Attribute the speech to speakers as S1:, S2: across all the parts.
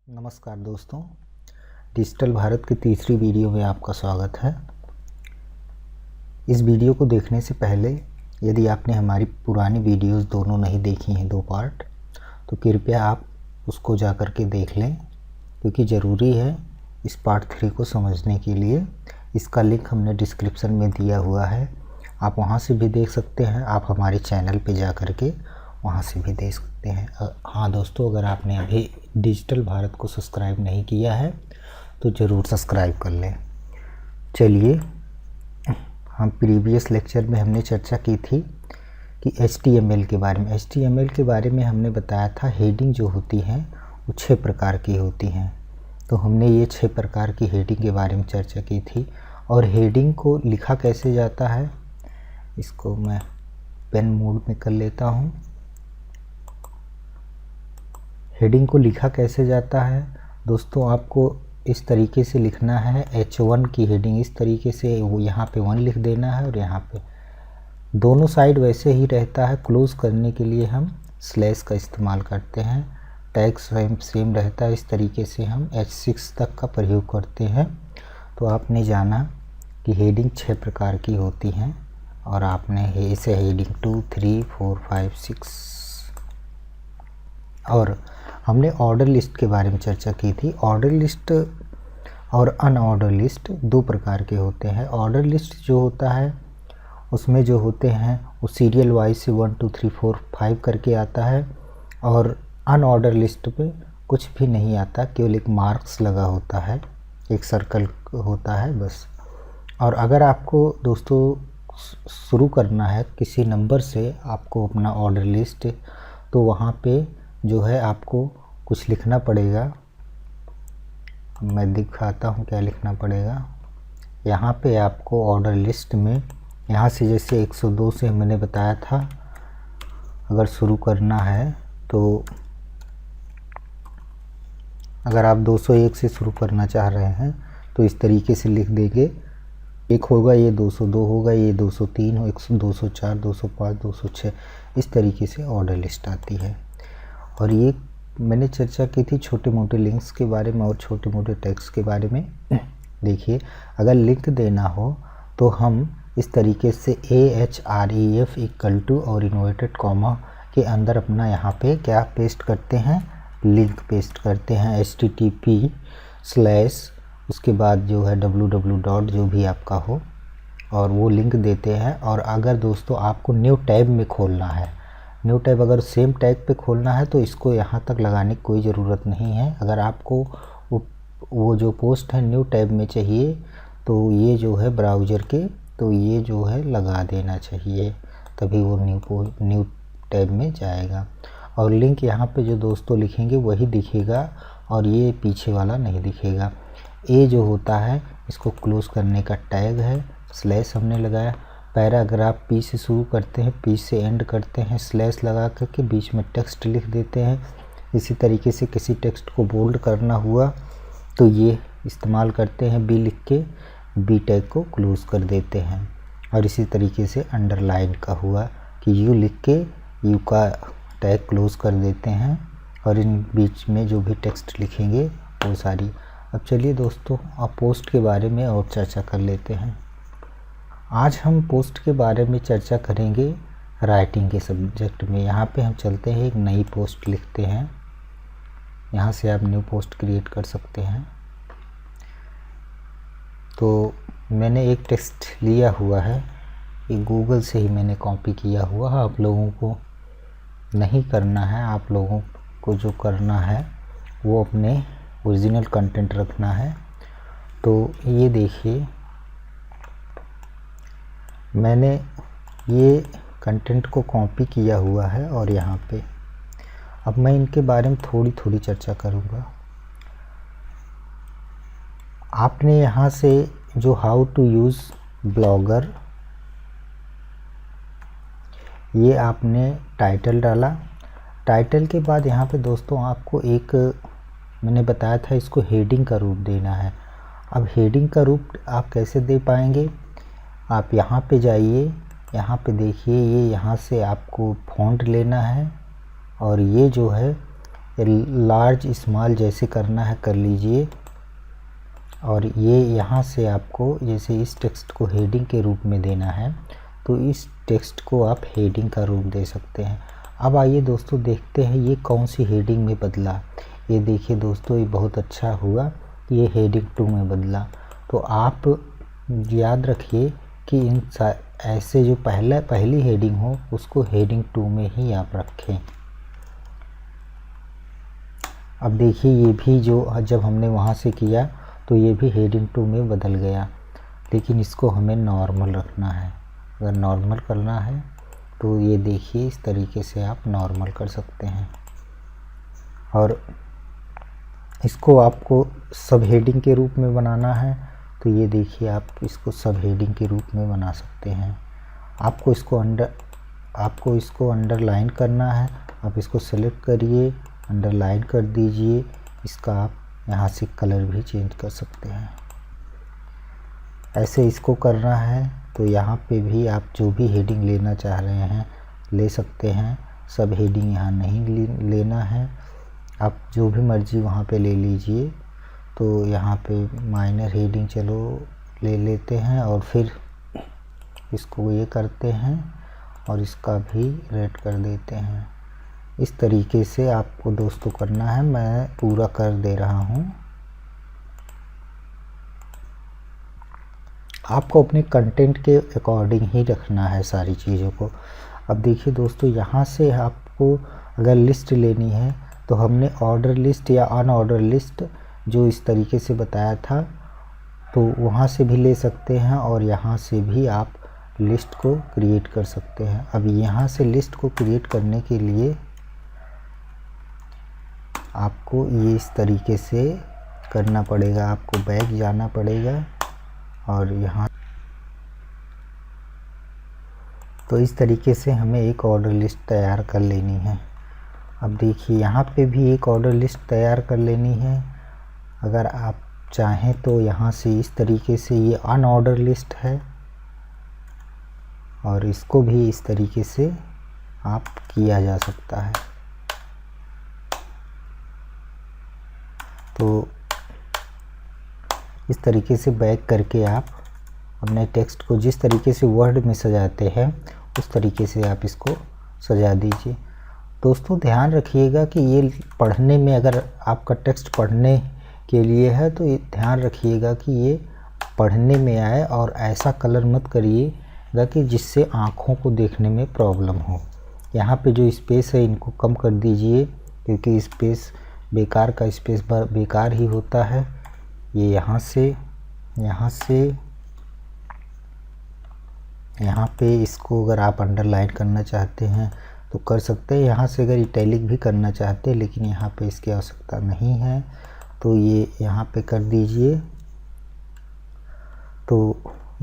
S1: नमस्कार दोस्तों, डिजिटल भारत की तीसरी वीडियो में आपका स्वागत है। इस वीडियो को देखने से पहले यदि आपने हमारी पुरानी वीडियोस दोनों नहीं देखी हैं, 2 पार्ट, तो कृपया आप उसको जा कर के देख लें, क्योंकि ज़रूरी है इस पार्ट 3 को समझने के लिए। इसका लिंक हमने डिस्क्रिप्शन में दिया हुआ है, आप वहाँ से भी देख सकते हैं। आप हमारे चैनल पे जा कर के वहाँ से भी देख सकते हैं। हाँ दोस्तों, अगर आपने अभी डिजिटल भारत को सब्सक्राइब नहीं किया है तो ज़रूर सब्सक्राइब कर लें। चलिए, हम प्रीवियस लेक्चर में हमने चर्चा की थी कि HTML के बारे में। HTML के बारे में हमने बताया था हेडिंग जो होती हैं वो 6 प्रकार की होती हैं। तो हमने ये 6 प्रकार की हेडिंग के बारे में चर्चा की थी। और हेडिंग को लिखा कैसे जाता है, इसको मैं पेन मोड में कर लेता हूँ। हेडिंग को लिखा कैसे जाता है दोस्तों, आपको इस तरीके से लिखना है। H1 की हेडिंग इस तरीके से, वो यहाँ पे 1 लिख देना है और यहाँ पे दोनों साइड वैसे ही रहता है। क्लोज करने के लिए हम स्लैश का इस्तेमाल करते हैं। टैग सेम रहता है। इस तरीके से हम H6 तक का प्रयोग करते हैं। तो आपने जाना कि हेडिंग 6 प्रकार की होती हैं और आपने इसे हेडिंग 2, 3, 4, 5, 6 और हमने ऑर्डर लिस्ट के बारे में चर्चा की थी। ऑर्डर लिस्ट और अनऑर्डर लिस्ट 2 प्रकार के होते हैं। ऑर्डर लिस्ट जो होता है उसमें जो होते हैं वो सीरियल वाइज से 1, 2, 3, 4, 5 करके आता है। और अनऑर्डर लिस्ट पे कुछ भी नहीं आता, केवल एक मार्क्स लगा होता है, एक सर्कल होता है बस। और अगर आपको दोस्तों शुरू करना है किसी नंबर से आपको अपना ऑर्डर लिस्ट, तो वहाँ पे जो है आपको कुछ लिखना पड़ेगा। मैं दिखाता हूँ क्या लिखना पड़ेगा। यहाँ पे आपको ऑर्डर लिस्ट में यहाँ से, जैसे 102 से मैंने बताया था, अगर शुरू करना है तो अगर आप 201 से शुरू करना चाह रहे हैं तो इस तरीके से लिख देंगे। एक होगा ये 202 होगा, ये 203 हो, 204, 205, 206, इस तरीके से ऑर्डर लिस्ट आती है। और ये मैंने चर्चा की थी छोटे मोटे लिंक्स के बारे में और छोटे मोटे टेक्स्ट के बारे में। देखिए, अगर लिंक देना हो तो हम इस तरीके से AHREF इक्वल टू और इन्वर्टेड कॉमा के अंदर अपना यहाँ पे क्या पेस्ट करते हैं, लिंक पेस्ट करते हैं। HTTP/ उसके बाद जो है www. जो भी आपका हो, और वो लिंक देते हैं। और अगर दोस्तों आपको न्यू टैब में खोलना है, न्यू टैब अगर सेम टैग पे खोलना है तो इसको यहाँ तक लगाने की कोई ज़रूरत नहीं है। अगर आपको वो जो पोस्ट है न्यू टैब में चाहिए तो ये जो है ब्राउज़र के, तो ये जो है लगा देना चाहिए, तभी वो न्यू टैब में जाएगा। और लिंक यहाँ पे जो दोस्तों लिखेंगे वही दिखेगा और ये पीछे वाला नहीं दिखेगा। ये जो होता है इसको क्लोज करने का टैग है। स्लैश हमने लगाया। पैराग्राफ P से शुरू करते हैं, P से एंड करते हैं, स्लैश लगा करके बीच में टेक्स्ट लिख देते हैं। इसी तरीके से किसी टेक्स्ट को बोल्ड करना हुआ तो ये इस्तेमाल करते हैं, B लिख के B टैग को क्लोज कर देते हैं। और इसी तरीके से अंडरलाइन का हुआ कि U लिख के U का टैग क्लोज कर देते हैं। और इन बीच में जो भी टेक्स्ट लिखेंगे वो सारी। अब चलिए दोस्तों, अब पोस्ट के बारे में और चर्चा कर लेते हैं। आज हम पोस्ट के बारे में चर्चा करेंगे राइटिंग के सब्जेक्ट में। यहाँ पे हम चलते हैं, एक नई पोस्ट लिखते हैं। यहाँ से आप न्यू पोस्ट क्रिएट कर सकते हैं। तो मैंने एक टेक्स्ट लिया हुआ है, ये गूगल से ही मैंने कॉपी किया हुआ है। आप लोगों को नहीं करना है, आप लोगों को जो करना है वो अपने ओरिजिनल कंटेंट रखना है। तो ये देखिए, मैंने ये कंटेंट को कॉपी किया हुआ है और यहाँ पे अब मैं इनके बारे में थोड़ी थोड़ी चर्चा करूँगा। आपने यहाँ से जो हाउ टू यूज़ ब्लॉगर, ये आपने टाइटल डाला। टाइटल के बाद यहाँ पे दोस्तों आपको एक, मैंने बताया था इसको हेडिंग का रूप देना है। अब हेडिंग का रूप आप कैसे दे पाएंगे, आप यहाँ पे जाइए, यहाँ पे देखिए, ये यहाँ से आपको फ़ॉन्ट लेना है और ये जो है लार्ज स्मॉल जैसे करना है कर लीजिए। और ये यहाँ से आपको जैसे इस टेक्स्ट को हेडिंग के रूप में देना है तो इस टेक्स्ट को आप हेडिंग का रूप दे सकते हैं। अब आइए दोस्तों देखते हैं ये कौन सी हेडिंग में बदला। ये देखिए दोस्तों, ये बहुत अच्छा हुआ कि ये हेडिंग 2 में बदला। तो आप याद रखिए कि ऐसे जो पहली हेडिंग हो उसको हेडिंग 2 में ही आप रखें। अब देखिए ये भी जो जब हमने वहाँ से किया तो ये भी हेडिंग 2 में बदल गया, लेकिन इसको हमें नॉर्मल रखना है। अगर नॉर्मल करना है तो ये देखिए इस तरीके से आप नॉर्मल कर सकते हैं। और इसको आपको सब हेडिंग के रूप में बनाना है तो ये देखिए आप इसको सब हेडिंग के रूप में बना सकते हैं। आपको इसको अंडरलाइन करना है, आप इसको सेलेक्ट करिए, अंडरलाइन कर दीजिए। इसका आप यहाँ से कलर भी चेंज कर सकते हैं। ऐसे इसको करना है तो यहाँ पे भी आप जो भी हेडिंग लेना चाह रहे हैं ले सकते हैं। सब हेडिंग यहाँ नहीं लेना है, आप जो भी मर्जी वहाँ पे ले लीजिए। तो यहाँ पे माइनर हेडिंग चलो ले लेते हैं और फिर इसको ये करते हैं और इसका भी रेड कर देते हैं। इस तरीके से आपको दोस्तों करना है। मैं पूरा कर दे रहा हूँ। आपको अपने कंटेंट के अकॉर्डिंग ही रखना है सारी चीज़ों को। अब देखिए दोस्तों, यहाँ से आपको अगर लिस्ट लेनी है तो हमने ऑर्डर लिस्ट या अनऑर्डर लिस्ट जो इस तरीके से बताया था तो वहाँ से भी ले सकते हैं और यहाँ से भी आप लिस्ट को क्रिएट कर सकते हैं। अब यहाँ से लिस्ट को क्रिएट करने के लिए आपको ये इस तरीके से करना पड़ेगा। आपको बैक जाना पड़ेगा और यहाँ तो इस तरीके से हमें एक ऑर्डर लिस्ट तैयार कर लेनी है। अब देखिए यहाँ पे भी एक ऑर्डर लिस्ट तैयार कर लेनी है। अगर आप चाहें तो यहाँ से इस तरीके से ये अनऑर्डर लिस्ट है और इसको भी इस तरीके से आप किया जा सकता है। तो इस तरीके से बैक करके आप अपने टेक्स्ट को जिस तरीके से वर्ड में सजाते हैं उस तरीके से आप इसको सजा दीजिए। दोस्तों ध्यान रखिएगा कि ये पढ़ने में, अगर आपका टेक्स्ट पढ़ने के लिए है तो ये ध्यान रखिएगा कि ये पढ़ने में आए और ऐसा कलर मत करिएगा कि जिससे आँखों को देखने में प्रॉब्लम हो। यहाँ पे जो स्पेस है इनको कम कर दीजिए, क्योंकि स्पेस बेकार का स्पेस बेकार ही होता है। ये यहाँ से यहाँ पे इसको अगर आप अंडरलाइन करना चाहते हैं तो कर सकते हैं। यहाँ से अगर इटैलिक भी करना चाहते हैं, लेकिन यहाँ पे इसकी आवश्यकता नहीं है तो ये यहाँ पे कर दीजिए। तो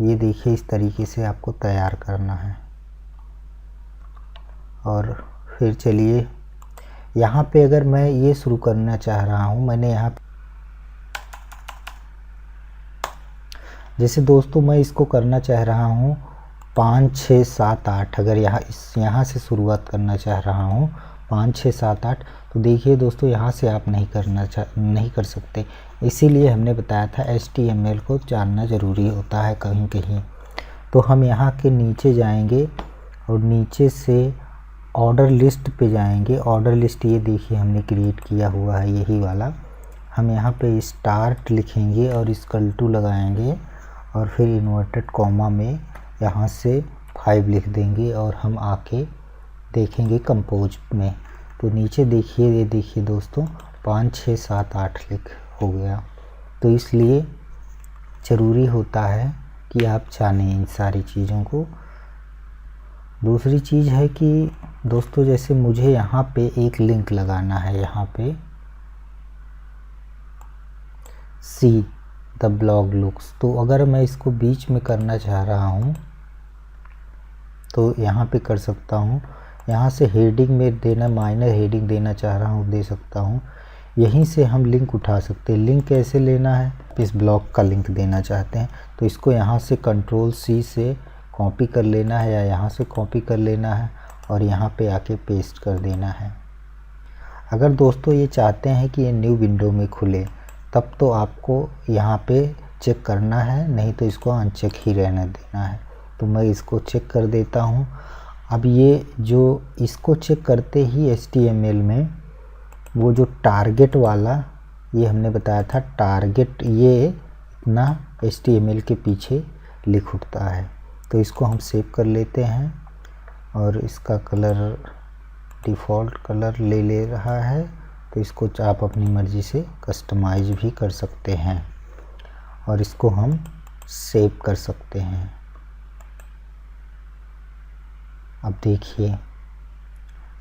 S1: ये देखिए इस तरीके से आपको तैयार करना है। और फिर चलिए यहाँ पे अगर मैं ये शुरू करना चाह रहा हूँ, मैंने यहाँ जैसे दोस्तों मैं इसको करना चाह रहा हूँ 5 6 7 8, अगर यहाँ से शुरुआत करना चाह रहा हूँ 5 6 7 8, तो देखिए दोस्तों यहाँ से आप नहीं कर सकते। इसीलिए हमने बताया था HTML को जानना ज़रूरी होता है कहीं कहीं। तो हम यहाँ के नीचे जाएंगे और नीचे से ऑर्डर लिस्ट पे जाएंगे। ऑर्डर लिस्ट ये देखिए हमने क्रिएट किया हुआ है, यही वाला। हम यहाँ पे स्टार्ट लिखेंगे और =, लगाएंगे और फिर इन्वर्टेड कॉमा में यहाँ से 5 लिख देंगे और हम आके देखेंगे कंपोज में। तो नीचे देखिए, ये देखिए दोस्तों 5 6 7 8 लिख हो गया। तो इसलिए ज़रूरी होता है कि आप जानें इन सारी चीज़ों को। दूसरी चीज़ है कि दोस्तों जैसे मुझे यहाँ पे एक लिंक लगाना है, यहाँ पे सी द ब्लॉग लुक्स। तो अगर मैं इसको बीच में करना चाह रहा हूँ तो यहाँ पे कर सकता हूँ। यहाँ से हेडिंग में देना, माइनर हेडिंग देना चाह रहा हूँ दे सकता हूँ। यहीं से हम लिंक उठा सकते हैं। लिंक कैसे लेना है, इस ब्लॉग का लिंक देना चाहते हैं तो इसको यहाँ से Ctrl+C से कॉपी कर लेना है या यहाँ से कॉपी कर लेना है और यहाँ पे आके पेस्ट कर देना है। अगर दोस्तों ये चाहते हैं कि ये न्यू विंडो में खुले तब तो आपको यहाँ पे चेक करना है, नहीं तो इसको अनचेक ही रहने देना है। तो मैं इसको चेक कर देता हूँ। अब ये जो इसको चेक करते ही HTML में वो जो टारगेट वाला ये हमने बताया था टारगेट, ये इतना HTML के पीछे लिख उठता है। तो इसको हम सेव कर लेते हैं और इसका कलर डिफ़ॉल्ट कलर ले रहा है, तो इसको आप अपनी मर्ज़ी से कस्टमाइज भी कर सकते हैं और इसको हम सेव कर सकते हैं। अब देखिए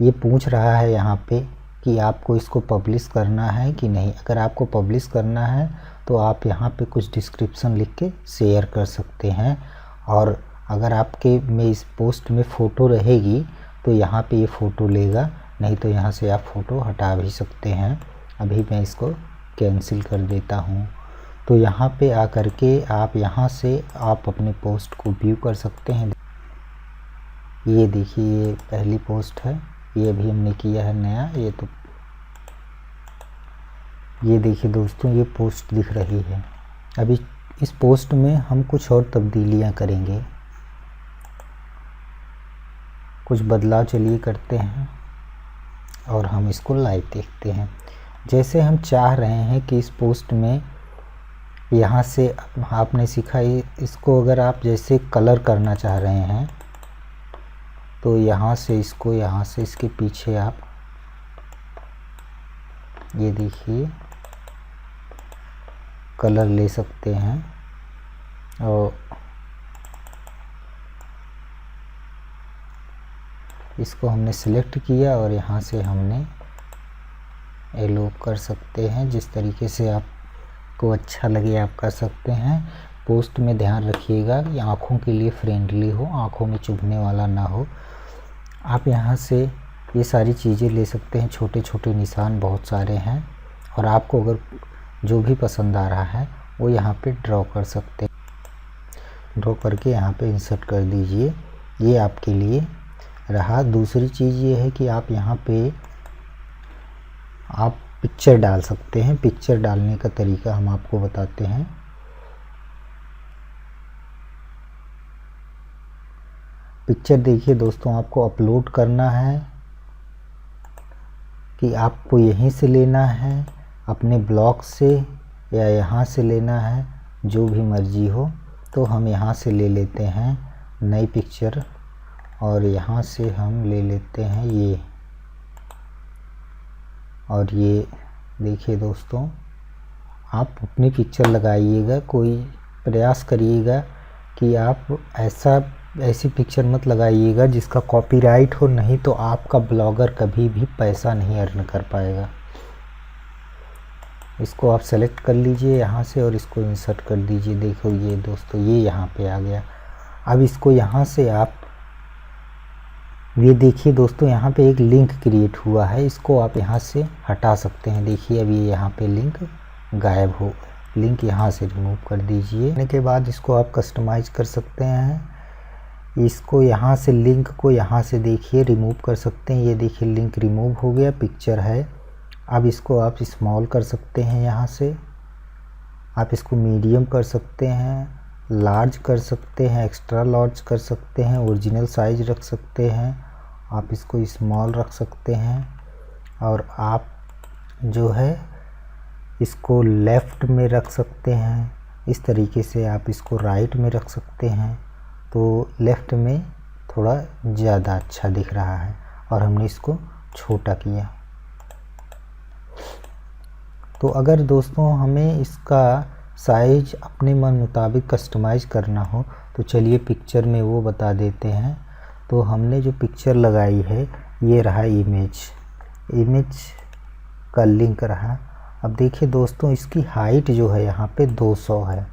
S1: ये पूछ रहा है यहाँ पे कि आपको इसको पब्लिश करना है कि नहीं। अगर आपको पब्लिश करना है तो आप यहाँ पे कुछ डिस्क्रिप्शन लिख के शेयर कर सकते हैं, और अगर आपके में इस पोस्ट में फ़ोटो रहेगी तो यहाँ पे ये फ़ोटो लेगा, नहीं तो यहाँ से आप फ़ोटो हटा भी सकते हैं। अभी मैं इसको कैंसिल कर देता हूँ। तो यहाँ पे आकर के आप यहाँ से आप अपने पोस्ट को व्यू कर सकते हैं। ये देखिए ये पहली पोस्ट है, ये अभी हमने किया है नया। ये देखिए दोस्तों ये पोस्ट दिख रही है। अभी इस पोस्ट में हम कुछ और तब्दीलियां करेंगे, कुछ बदलाव चलिए करते हैं और हम इसको लाइव देखते हैं। जैसे हम चाह रहे हैं कि इस पोस्ट में यहाँ से आपने सीखा इसको अगर आप जैसे कलर करना चाह रहे हैं तो यहाँ से इसको यहाँ से इसके पीछे आप ये देखिए कलर ले सकते हैं और इसको हमने सिलेक्ट किया और यहाँ से हमने एलो कर सकते हैं। जिस तरीके से आपको अच्छा लगे आप कर सकते हैं। पोस्ट में ध्यान रखिएगा कि आँखों के लिए फ्रेंडली हो, आँखों में चुभने वाला ना हो। आप यहाँ से ये सारी चीज़ें ले सकते हैं, छोटे छोटे निशान बहुत सारे हैं, और आपको अगर जो भी पसंद आ रहा है वो यहाँ पे ड्रॉ कर सकते हैं। ड्रॉ करके यहाँ पे इंसर्ट कर दीजिए, ये आपके लिए रहा। दूसरी चीज़ ये है कि आप यहाँ पे आप पिक्चर डाल सकते हैं। पिक्चर डालने का तरीका हम आपको बताते हैं। पिक्चर देखिए दोस्तों, आपको अपलोड करना है कि आपको यहीं से लेना है अपने ब्लॉग से या यहाँ से लेना है, जो भी मर्जी हो। तो हम यहाँ से ले लेते हैं नई पिक्चर और यहाँ से हम ले लेते हैं ये। और ये देखिए दोस्तों, आप अपनी पिक्चर लगाइएगा, कोई प्रयास करिएगा कि आप ऐसी पिक्चर मत लगाइएगा जिसका कॉपीराइट हो, नहीं तो आपका ब्लॉगर कभी भी पैसा नहीं अर्न कर पाएगा। इसको आप सेलेक्ट कर लीजिए यहाँ से और इसको इंसर्ट कर दीजिए। देखो ये दोस्तों ये यहाँ पे आ गया। अब इसको यहाँ से आप ये देखिए दोस्तों, यहाँ पे एक लिंक क्रिएट हुआ है, इसको आप यहाँ से हटा सकते हैं। देखिए अब ये यहाँ पे लिंक गायब हो, लिंक यहाँ से रिमूव कर दीजिए। करने के बाद इसको आप कस्टमाइज कर सकते हैं। इसको यहाँ से लिंक को यहाँ से देखिए रिमूव कर सकते हैं। ये देखिए लिंक रिमूव हो गया, पिक्चर है। अब इसको आप स्मॉल कर सकते हैं, यहाँ से आप इसको मीडियम कर सकते हैं, लार्ज कर सकते हैं, एक्स्ट्रा लार्ज कर सकते हैं, ओरिजिनल साइज रख सकते हैं, आप इसको स्मॉल रख सकते हैं। और आप जो है इसको लेफ़्ट में रख सकते हैं, इस तरीके से आप इसको राइट में रख सकते हैं। तो लेफ़्ट में थोड़ा ज़्यादा अच्छा दिख रहा है और हमने इसको छोटा किया। तो अगर दोस्तों हमें इसका साइज अपने मन मुताबिक कस्टमाइज़ करना हो तो चलिए पिक्चर में वो बता देते हैं। तो हमने जो पिक्चर लगाई है ये रहा इमेज का लिंक रहा। अब देखिए दोस्तों, इसकी हाइट जो है यहाँ पे 200 है,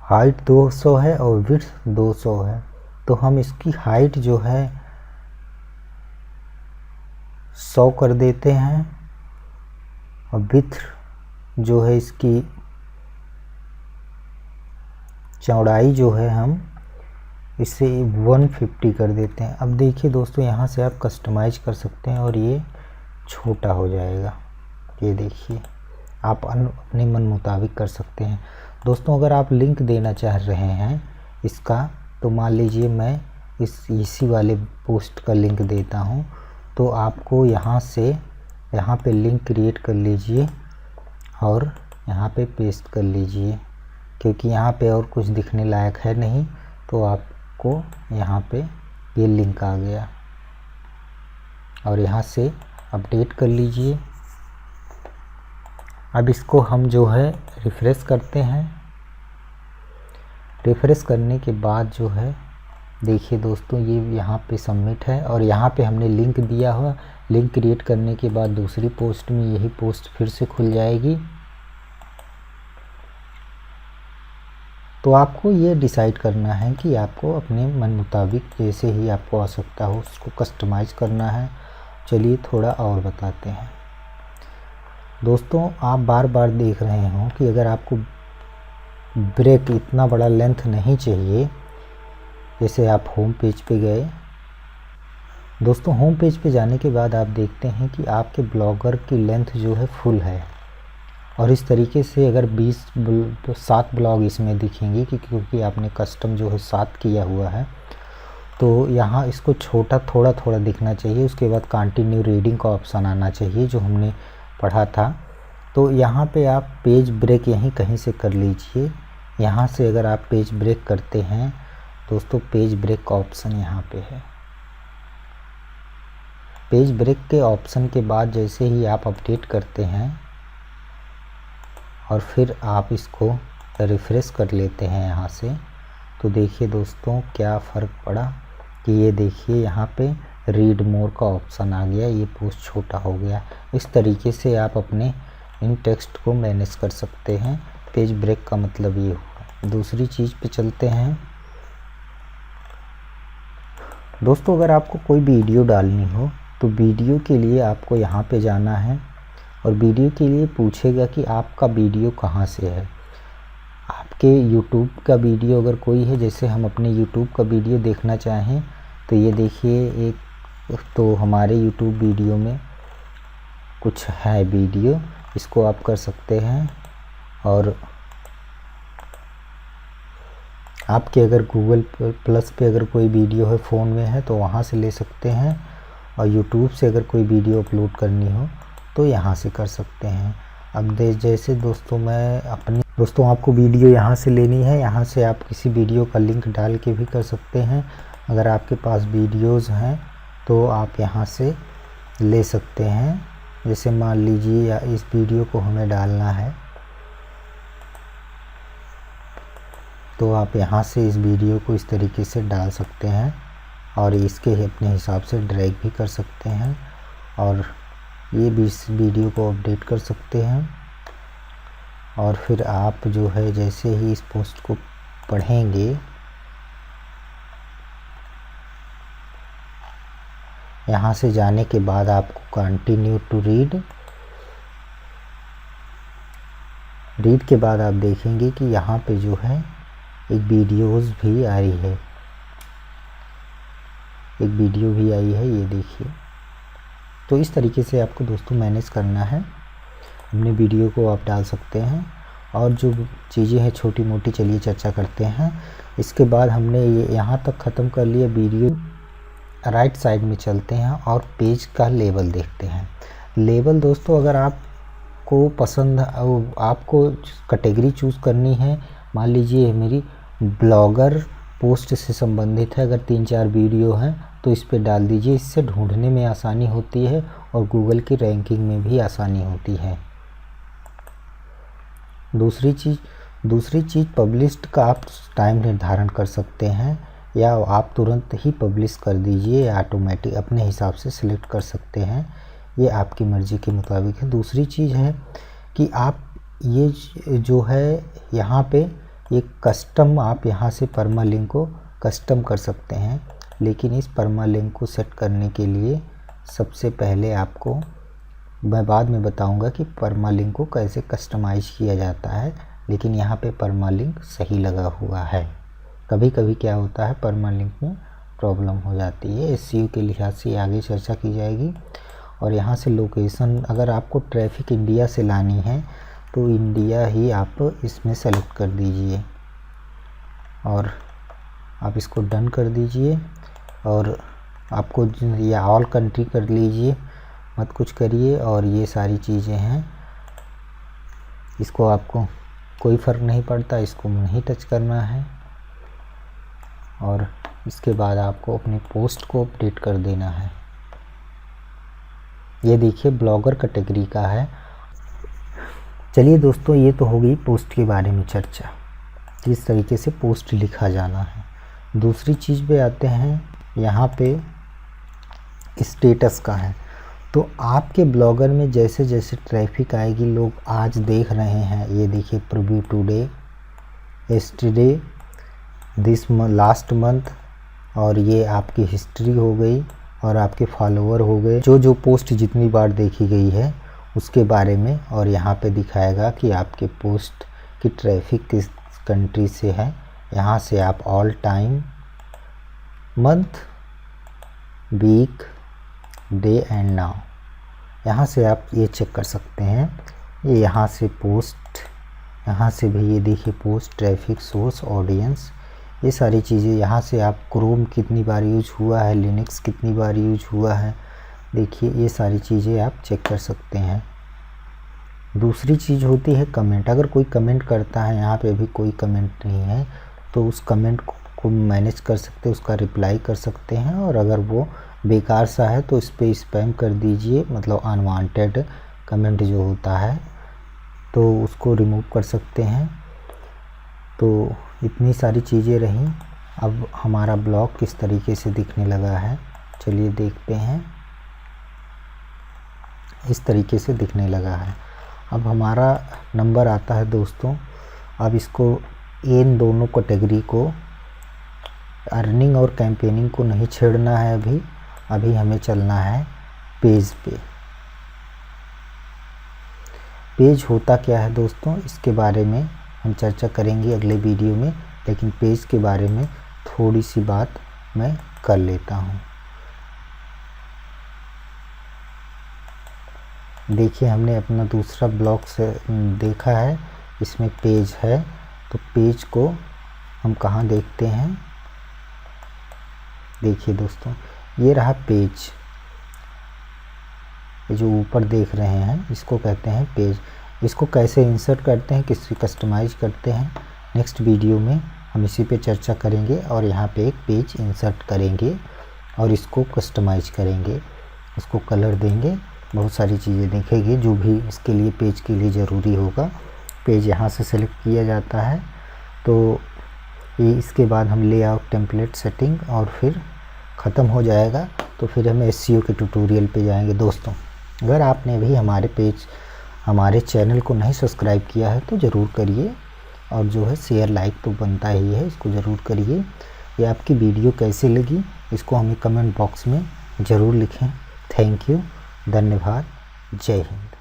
S1: हाइट 200 है और विड्थ 200 है। तो हम इसकी हाइट जो है 100 कर देते हैं और विड्थ जो है इसकी चौड़ाई जो है हम इसे 150 कर देते हैं। अब देखिए दोस्तों, यहाँ से आप कस्टमाइज कर सकते हैं और ये छोटा हो जाएगा। ये देखिए, आप अपने मन मुताबिक कर सकते हैं। दोस्तों अगर आप लिंक देना चाह रहे हैं इसका, तो मान लीजिए मैं इसी वाले पोस्ट का लिंक देता हूँ, तो आपको यहाँ से यहाँ पे लिंक क्रिएट कर लीजिए और यहाँ पे पेस्ट कर लीजिए, क्योंकि यहाँ पे और कुछ दिखने लायक है नहीं, तो आपको यहाँ पे ये लिंक आ गया और यहाँ से अपडेट कर लीजिए। अब इसको हम जो है रिफ़्रेश करते हैं। रिफ़्रेश करने के बाद जो है देखिए दोस्तों, ये यहाँ पे सबमिट है और यहाँ पे हमने लिंक दिया हुआ। लिंक क्रिएट करने के बाद दूसरी पोस्ट में यही पोस्ट फिर से खुल जाएगी। तो आपको ये डिसाइड करना है कि आपको अपने मन मुताबिक जैसे ही आपको आवश्यकता हो उसको कस्टमाइज़ करना है। चलिए थोड़ा और बताते हैं। दोस्तों आप बार बार देख रहे हो कि अगर आपको ब्रेक इतना बड़ा लेंथ नहीं चाहिए, जैसे आप होम पेज पे गए। दोस्तों होम पेज पे जाने के बाद आप देखते हैं कि आपके ब्लॉगर की लेंथ जो है फुल है, और इस तरीके से अगर 7 ब्लॉग इसमें दिखेंगे क्योंकि आपने कस्टम जो है 7 किया हुआ है, तो यहाँ इसको छोटा थोड़ा थोड़ा दिखना चाहिए। उसके बाद कंटिन्यू रीडिंग का ऑप्शन आना चाहिए जो हमने पढ़ा था। तो यहाँ पे आप पेज ब्रेक यहीं कहीं से कर लीजिए। यहाँ से अगर आप पेज ब्रेक करते हैं दोस्तों, पेज ब्रेक का ऑप्शन यहाँ पे है। पेज ब्रेक के ऑप्शन के बाद जैसे ही आप अपडेट करते हैं और फिर आप इसको रिफ़्रेश कर लेते हैं यहाँ से, तो देखिए दोस्तों क्या फ़र्क पड़ा कि ये देखिए यहाँ पे रीड मोर का ऑप्शन आ गया, ये पोस्ट छोटा हो गया। इस तरीके से आप अपने इन टेक्स्ट को मैनेज कर सकते हैं। पेज ब्रेक का मतलब ये हुआ। दूसरी चीज़ पे चलते हैं। दोस्तों अगर आपको कोई वीडियो डालनी हो तो वीडियो के लिए आपको यहाँ पे जाना है और वीडियो के लिए पूछेगा कि आपका वीडियो कहाँ से है। आपके YouTube का वीडियो अगर कोई है, जैसे हम अपने YouTube का वीडियो देखना चाहें तो ये देखिए एक तो हमारे YouTube वीडियो में कुछ है वीडियो, इसको आप कर सकते हैं। और आपके अगर गूगल प्लस पे अगर कोई वीडियो है फ़ोन में है तो वहाँ से ले सकते हैं, और YouTube से अगर कोई वीडियो अपलोड करनी हो तो यहाँ से कर सकते हैं। अब जैसे दोस्तों मैं अपनी आपको वीडियो यहाँ से लेनी है, यहाँ से आप किसी वीडियो का लिंक डाल के भी कर सकते हैं। अगर आपके पास वीडियोज़ हैं तो आप यहाँ से ले सकते हैं। जैसे मान लीजिए या इस वीडियो को हमें डालना है तो आप यहाँ से इस वीडियो को इस तरीके से डाल सकते हैं और इसके अपने हिसाब से ड्रैग भी कर सकते हैं और ये भी इस वीडियो को अपडेट कर सकते हैं। और फिर आप जो है जैसे ही इस पोस्ट को पढ़ेंगे, यहाँ से जाने के बाद आपको कंटिन्यू टू रीड के बाद आप देखेंगे कि यहाँ पे जो है एक वीडियोज़ भी आ रही है, एक वीडियो भी आई है, ये देखिए। तो इस तरीके से आपको दोस्तों मैनेज करना है। अपने वीडियो को आप डाल सकते हैं और जो चीज़ें हैं छोटी मोटी, चलिए चर्चा करते हैं। इसके बाद हमने ये यहाँ तक ख़त्म कर लिया वीडियो। राइट साइड में चलते हैं और पेज का लेबल देखते हैं। लेबल दोस्तों अगर आपको पसंद, आपको कैटेगरी चूज़ करनी है, मान लीजिए मेरी ब्लॉगर पोस्ट से संबंधित है, अगर 3-4 वीडियो हैं तो इस पर डाल दीजिए। इससे ढूंढने में आसानी होती है और गूगल की रैंकिंग में भी आसानी होती है। दूसरी चीज़ पब्लिश्ड का आप टाइम निर्धारण कर सकते हैं या आप तुरंत ही पब्लिश कर दीजिए, ऑटोमेटिक अपने हिसाब से सिलेक्ट कर सकते हैं, ये आपकी मर्ज़ी के मुताबिक है। दूसरी चीज़ है कि आप ये जो है यहाँ पे एक कस्टम, आप यहाँ से परमालिंक को कस्टम कर सकते हैं, लेकिन इस परमालिंक को सेट करने के लिए सबसे पहले आपको मैं बाद में बताऊंगा कि परमालिंक को कैसे कस्टमाइज किया जाता है, लेकिन यहाँ पे परमालिंक सही लगा हुआ है। कभी कभी क्या होता है परमालिंक में प्रॉब्लम हो जाती है, SEO के लिहाज से आगे चर्चा की जाएगी। और यहाँ से लोकेशन, अगर आपको ट्रैफिक इंडिया से लानी है तो इंडिया ही आप इसमें सेलेक्ट कर दीजिए और आप इसको डन कर दीजिए। और आपको या ऑल कंट्री कर लीजिए, मत कुछ करिए। और ये सारी चीज़ें हैं, इसको आपको कोई फ़र्क नहीं पड़ता, इसको नहीं टच करना है। और इसके बाद आपको अपनी पोस्ट को अपडेट कर देना है। ये देखिए ब्लॉगर कैटेगरी का है। चलिए दोस्तों, ये तो हो गई पोस्ट के बारे में चर्चा, किस तरीके से पोस्ट लिखा जाना है। दूसरी चीज़ पे आते हैं, यहाँ पे स्टेटस का है। तो आपके ब्लॉगर में जैसे जैसे ट्रैफिक आएगी, लोग आज देख रहे हैं, ये देखिए preview today, yesterday, this last month, और ये आपकी हिस्ट्री हो गई और आपके फॉलोअर हो गए, जो पोस्ट जितनी बार देखी गई है उसके बारे में। और यहाँ पे दिखाएगा कि आपके पोस्ट की ट्रैफिक किस कंट्री से है। यहाँ से आप all time, month, week, day and now, यहाँ से आप ये चेक कर सकते हैं। ये यहाँ से पोस्ट, यहाँ से भी ये देखिए पोस्ट, ट्रैफिक, सोर्स, ऑडियंस, ये सारी चीज़ें। यहाँ से आप क्रोम कितनी बार यूज हुआ है, लिनक्स कितनी बार यूज हुआ है, देखिए ये सारी चीज़ें आप चेक कर सकते हैं। दूसरी चीज़ होती है कमेंट। अगर कोई कमेंट करता है, यहाँ पे भी कोई कमेंट नहीं है, तो उस कमेंट को मैनेज कर सकते हैं, उसका रिप्लाई कर सकते हैं। और अगर वो बेकार सा है तो इस पर स्पैम कर दीजिए, मतलब अनवांटेड कमेंट जो होता है तो उसको रिमूव कर सकते हैं। तो इतनी सारी चीज़ें रहीं। अब हमारा ब्लॉग किस तरीके से दिखने लगा है, चलिए देखते हैं। इस तरीके से दिखने लगा है। अब हमारा नंबर आता है दोस्तों। अब इसको, इन दोनों कैटेगरी को, अर्निंग और कैंपेनिंग को नहीं छेड़ना है अभी हमें चलना है पेज पे। पेज होता क्या है दोस्तों, इसके बारे में हम चर्चा करेंगे अगले वीडियो में, लेकिन पेज के बारे में थोड़ी सी बात मैं कर लेता हूँ। देखिए हमने अपना दूसरा ब्लॉग से देखा है, इसमें पेज है। तो पेज को हम कहाँ देखते हैं, देखिए दोस्तों ये रहा पेज। ये जो ऊपर देख रहे हैं इसको कहते हैं पेज। इसको कैसे इंसर्ट करते हैं, किसी कस्टमाइज करते हैं, नेक्स्ट वीडियो में हम इसी पे चर्चा करेंगे। और यहाँ पे एक पेज इंसर्ट करेंगे और इसको कस्टमाइज करेंगे, इसको कलर देंगे, बहुत सारी चीज़ें देखेंगे जो भी इसके लिए, पेज के लिए ज़रूरी होगा। पेज यहाँ से सेलेक्ट किया जाता है। तो ये इसके बाद हम लेआउट, टेम्पलेट, सेटिंग, और फिर ख़त्म हो जाएगा। तो फिर हम एसईओ के ट्यूटोरियल पे जाएंगे दोस्तों। अगर आपने भी हमारे चैनल को नहीं सब्सक्राइब किया है तो ज़रूर करिए, और जो है शेयर, लाइक तो बनता ही है, इसको ज़रूर करिए। ये आपकी वीडियो कैसी लगी इसको हमें कमेंट बॉक्स में ज़रूर लिखें। थैंक यू, धन्यवाद, जय हिंद।